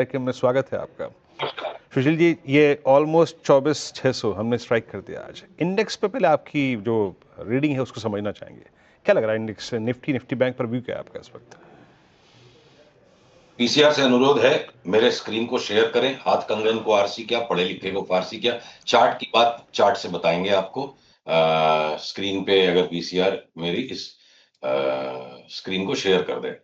कार्यक्रम में स्वागत है आपका। सुशील जी, ये ऑलमोस्ट 24,600 हमने स्ट्राइक कर दिया आज। इंडेक्स पे पहले आपकी जो रीडिंग है उसको समझना चाहेंगे। क्या लग रहा है इंडेक्स, निफ्टी बैंक पर व्यू क्या है आपका इस वक्त? पीसीआर से अनुरोध है, मेरे स्क्रीन को शेयर करें। हाथ कंगन को आरसी क्या, पढ़े लिखे को फारसी क्या। चार्ट की बात चार्ट से बताएंगे आपको। स्क्रीन पे अगर पीसीआर मेरी इस स्क्रीन को शेयर कर दे।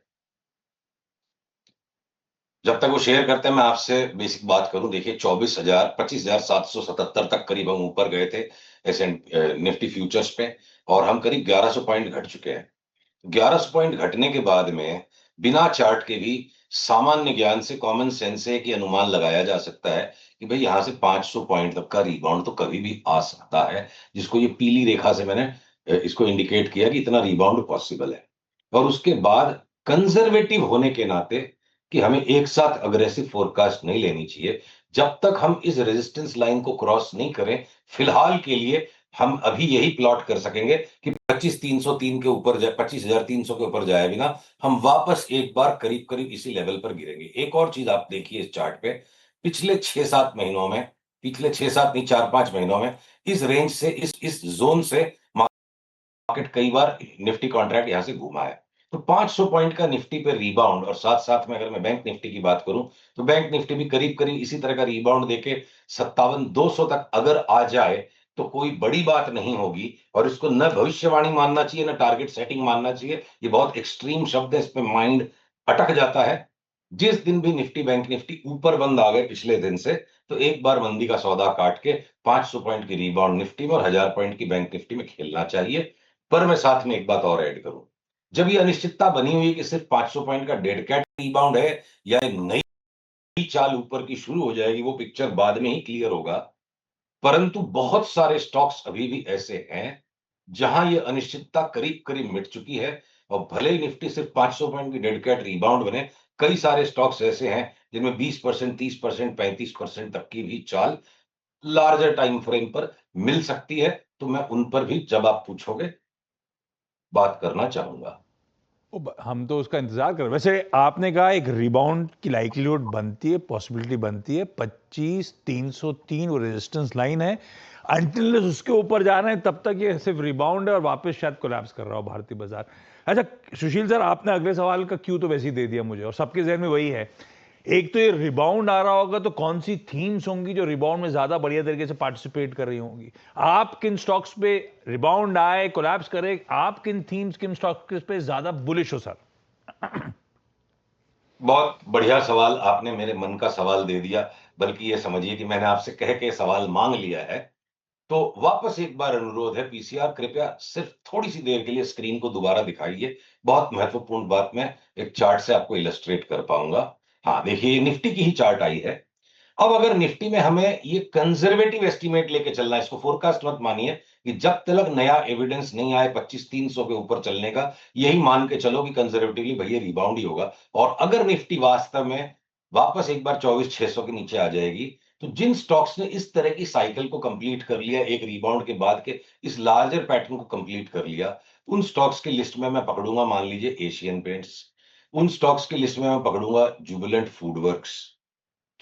जब तक वो शेयर करते हैं मैं आपसे बेसिक बात करूं। देखिए 25,777 तक करीब हम ऊपर गए थे ऐसे निफ्टी फ्यूचर्स पे, और हम करीब 1100 पॉइंट घट चुके हैं। 1100 पॉइंट घटने के बाद में बिना चार्ट के भी सामान्य ज्ञान से, कॉमन सेंस से एक अनुमान लगाया जा सकता है कि भाई यहां से 500 पॉइंट तक का रिबाउंड तो कभी भी आ सकता है, जिसको ये पीली रेखा से मैंने इसको इंडिकेट किया कि इतना रिबाउंड पॉसिबल है। और उसके बाद कंजर्वेटिव होने के नाते कि हमें एक साथ अग्रेसिव फोरकास्ट नहीं लेनी चाहिए जब तक हम इस रेजिस्टेंस लाइन को क्रॉस नहीं करें। फिलहाल के लिए हम अभी यही प्लॉट कर सकेंगे कि 25,303 के ऊपर जाए, 25,300 के ऊपर जाए बिना हम वापस एक बार करीब करीब इसी लेवल पर गिरेंगे। एक और चीज आप देखिए इस चार्ट पे, पिछले 6-7 महीनों में, पिछले 6-7 नहीं 4-5 महीनों में इस रेंज से, इस जोन से मार्केट कई बार निफ्टी कॉन्ट्रैक्ट यहां से घूमा है। तो 500 पॉइंट का निफ्टी पे रिबाउंड, और साथ साथ में अगर मैं बैंक निफ्टी की बात करूं तो बैंक निफ्टी भी करीब करीब इसी तरह का रिबाउंड देके 57,200 तक अगर आ जाए तो कोई बड़ी बात नहीं होगी। और इसको न भविष्यवाणी मानना चाहिए, न टारगेट सेटिंग मानना चाहिए। ये बहुत एक्सट्रीम शब्द है, इस पे माइंड अटक जाता है। जिस दिन भी निफ्टी बैंक निफ्टी ऊपर बंद आ गए पिछले दिन से, तो एक बार मंदी का सौदा काट के 500 पॉइंट की रिबाउंड निफ्टी में और 1000 पॉइंट की बैंक निफ्टी में खेलना चाहिए। पर मैं साथ में एक बात और ऐड करूं, जब ये अनिश्चितता बनी हुई है कि सिर्फ 500 पॉइंट का डेड कैट रिबाउंड है या एक नई चाल ऊपर की शुरू हो जाएगी, वो पिक्चर बाद में ही क्लियर होगा। परंतु बहुत सारे स्टॉक्स अभी भी ऐसे हैं जहां ये अनिश्चितता करीब करीब मिट चुकी है। और भले ही निफ्टी सिर्फ 500 पॉइंट की डेड कैट रिबाउंड बने, कई सारे स्टॉक्स ऐसे हैं जिनमें 20%, 30%, 35% तक की भी चाल लार्जर टाइम फ्रेम पर मिल सकती है। तो मैं उन पर भी, जब आप पूछोगे, बात करना चाहूंगा। हम तो उसका इंतजार कर रहे हैं। वैसे आपने कहा एक रिबाउंड की लाइक्लीहुड बनती है, पॉसिबिलिटी बनती है। 25,303 वो रेजिस्टेंस लाइन है। अनटिल उसके ऊपर जाना है तब तक ये सिर्फ रिबाउंड है और वापस शायद कोलैप्स कर रहा हो भारतीय बाजार। अच्छा सुशील सर, आपने अगले सवाल का क्यों तो वैसे ही दे दिया मुझे, और सबके जहन में वही है। एक तो ये रिबाउंड आ रहा होगा तो कौन सी थीम्स होंगी जो रिबाउंड में ज्यादा बढ़िया तरीके से पार्टिसिपेट कर रही होंगी? आप किन स्टॉक्स पे रिबाउंड आए, कोलैप्स करे, आप किन थीम्स, किन स्टॉक्स पे ज्यादा बुलिश हो सर? बहुत बढ़िया सवाल आपने मेरे मन का सवाल दे दिया। बल्कि ये समझिए कि मैंने आपसे कह के सवाल मांग लिया है। तो वापस एक बार अनुरोध है, पीसीआर कृपया सिर्फ थोड़ी सी देर के लिए स्क्रीन को दोबारा दिखाइए। बहुत महत्वपूर्ण बात मैं एक चार्ट से आपको इलस्ट्रेट कर पाऊंगा। हाँ देखिए, ये निफ्टी की ही चार्ट आई है। अब अगर निफ्टी में हमें ये कंजर्वेटिव एस्टीमेट लेके चलना है, इसको फोरकास्ट मत मानिए, कि जब तक नया एविडेंस नहीं आए 25,300 के ऊपर चलने का, यही मान के चलो कि कंजर्वेटिवली भैया रिबाउंड ही होगा। और अगर निफ्टी वास्तव में वापस एक बार 24,600 के नीचे आ जाएगी, तो जिन स्टॉक्स ने इस तरह की साइकिल को कंप्लीट कर लिया, एक रिबाउंड के बाद के इस लार्जर पैटर्न को कंप्लीट कर लिया, उन स्टॉक्स की लिस्ट में मैं पकड़ूंगा, मान लीजिए एशियन पेंट्स। उन स्टॉक्स की लिस्ट में मैं पकड़ूंगा जुबिलेंट फूडवर्क्स।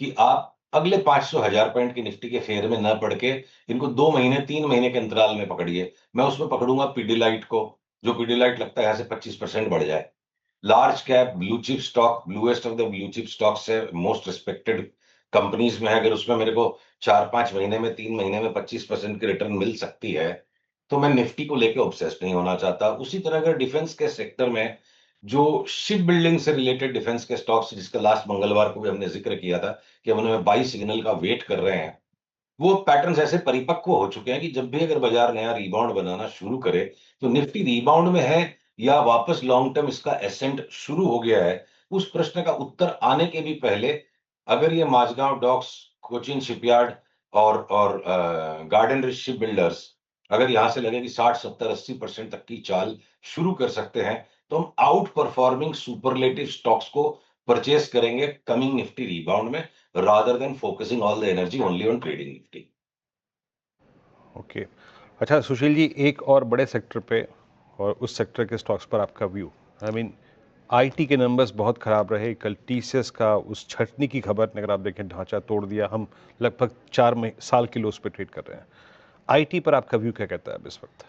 कि आप अगले 500 1000 पॉइंट की निफ्टी के फेयर में न पड़ के इनको 2 महीने 3 महीने के अंतराल में पकड़िए। मैं उसमें पकड़ूंगा पीडीलाइट को, जो पीडीलाइट लगता है यहां से 25% बढ़ जाए। Large cap blue chip stock, bluest of the blue chip stock से मोस्ट रिस्पेक्टेड कंपनीज में है, अगर उसमें मेरे को 4-5 महीने में, 3 महीने में 25% की रिटर्न मिल सकती है, तो मैं निफ्टी को लेकर ऑब्सेस्ड नहीं होना चाहता। उसी तरह अगर डिफेंस के सेक्टर में जो शिप बिल्डिंग से रिलेटेड डिफेंस के स्टॉक्स, जिसका लास्ट मंगलवार को भी हमने जिक्र किया था कि हम उन्हें बाई सिग्नल का वेट कर रहे हैं, वो पैटर्न्स ऐसे परिपक्व हो चुके हैं कि जब भी अगर बाजार नया रिबाउंड बनाना शुरू करे, तो निफ्टी रिबाउंड में है या वापस लॉन्ग टर्म इसका एसेंट शुरू हो गया है, उस प्रश्न का उत्तर आने के भी पहले, अगर ये माझगांव डॉक्स, कोचिन शिपयार्ड और गार्डन रिच शिप बिल्डर्स अगर यहां से लगे कि 60-70-80% तक की चाल शुरू कर सकते हैं, तो हम आउट परफॉर्मिंग सुपरलेटिव स्टॉक्स को परचेस करेंगे कमिंग निफ्टी रिबाउंड में, rather than focusing all the energy only on trading nifty. Okay. अच्छा सुशील जी, एक और बड़े सेक्टर पे और उस सेक्टर के स्टॉक्स पर आपका व्यू, आई मीन आईटी के नंबर्स बहुत खराब रहे। कल टीसीएस का उस छटनी की खबर ने अगर आप देखें ढांचा तोड़ दिया। हम लगभग 4 साल के लोस पे ट्रेड कर रहे हैं। आईटी पर आपका व्यू क्या कहता है अब इस वक्त?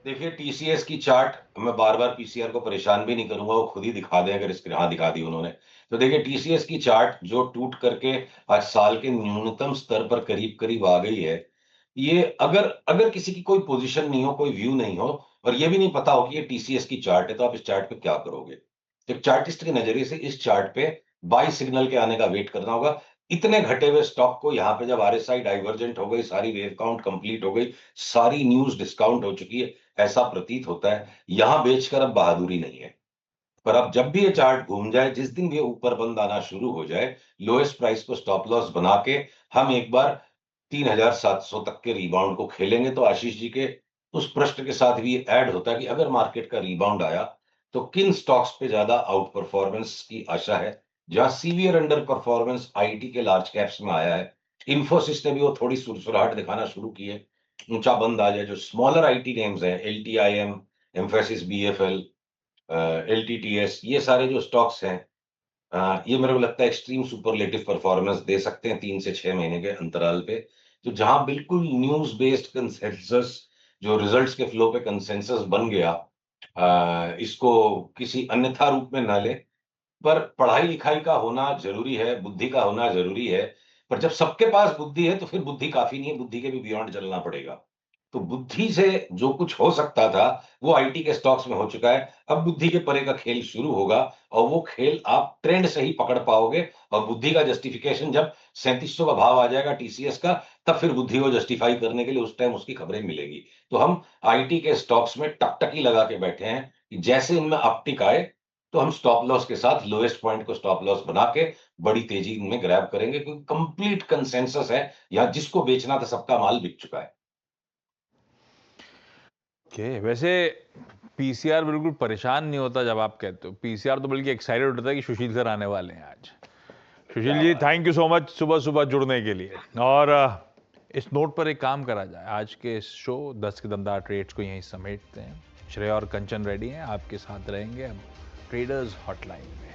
देखिए टीसीएस की चार्ट, मैं बार बार पीसीआर को परेशान भी नहीं करूंगा, वो खुद ही दिखा दें अगर इसके, हाँ दिखा दी उन्होंने। तो देखिए टीसीएस की चार्ट जो टूट करके आज साल के न्यूनतम स्तर पर करीब करीब आ गई है। ये अगर अगर किसी की कोई पोजीशन नहीं हो, कोई व्यू नहीं हो, और ये भी नहीं पता हो कि ये टीसीएस की चार्ट है, तो आप इस चार्ट पे क्या करोगे? एक चार्टिस्ट के नजरिए से इस चार्ट पे बाई सिग्नल के आने का वेट करना होगा। इतने घटे हुए स्टॉक को यहाँ पे जब आरएसआई डाइवर्जेंट हो गई, सारी वेव काउंट कंप्लीट हो गई, सारी न्यूज डिस्काउंट हो चुकी है, ऐसा प्रतीत होता है यहां बेचकर अब बहादुरी नहीं है। पर अब जब भी ये चार्ट घूम जाए, जिस दिन भी ये ऊपर बंद आना शुरू हो जाए, लोएस्ट प्राइस को स्टॉप लॉस बना के हम एक बार 3700 तक के रिबाउंड को खेलेंगे। तो आशीष जी के उस प्रश्न के साथ भी ऐड होता है कि अगर मार्केट का रिबाउंड आया तो किन स्टॉक्स पे ज्यादा आउट परफॉर्मेंस की आशा है। जहां सीवियर अंडर परफॉर्मेंस आईटी के लार्ज कैप्स में आया है, इंफोसिस ने भी वो थोड़ी सुरसुराहट दिखाना शुरू की है, ऊंचा बंद आ जाए। जो स्मॉलर आईटी नेम्स हैं, एलटीआईएम, एम्फेसिस, बीएफएल, एलटीटीएस, ये सारे जो स्टॉक्स हैं, ये मेरे को लगता है एक्सट्रीम सुपरलेटिव परफॉर्मेंस दे सकते हैं 3 से 6 महीने के अंतराल पे। तो जहां बिल्कुल न्यूज बेस्ड कंसेंसस, जो रिजल्ट्स के फ्लो पे कंसेंसस बन गया, इसको किसी अन्यथा रूप में ना ले। पर पढ़ाई लिखाई का होना जरूरी है, बुद्धि का होना जरूरी है। पर जब सबके पास बुद्धि है तो फिर बुद्धि काफी नहीं है, बुद्धि के भी बियॉन्ड चलना पड़ेगा। तो बुद्धि से जो कुछ हो सकता था वो आईटी के स्टॉक्स में हो चुका है। अब बुद्धि के परे का खेल शुरू होगा, और वो खेल आप ट्रेंड से ही पकड़ पाओगे। और बुद्धि का जस्टिफिकेशन जब 3700 का भाव आ जाएगा टीसीएस का, तब फिर बुद्धि को जस्टिफाई करने के लिए उस टाइम उसकी खबरें मिलेगी। तो हम आईटी के स्टॉक्स में टकटकी लगा के बैठे हैं कि जैसे इनमें अपटिक आए तो हम स्टॉप लॉस के साथ लोएस्ट पॉइंट को स्टॉप लॉस बना के बड़ी तेजी में ग्रैब करेंगे, क्योंकि कंप्लीट कंसेंसस है यहाँ, जिसको बेचना था सबका माल बिक चुका है। ओके, वैसे पीसीआर बिल्कुल परेशान नहीं होता जब आप कहते हो। पीसीआर तो बल्कि एक्साइटेड होता है कि सुशील सर आने वाले हैं आज। सुशील क्या जी, बात थैंक यू सो मच सुबह सुबह जुड़ने के लिए। और इस नोट पर एक काम करा जाए, आज के शो 10 के दमदार ट्रेड्स को यहीं समेटते हैं। श्रेया और कंचन रेडी हैं, आपके साथ रहेंगे अब ट्रेडर्स हॉटलाइन में।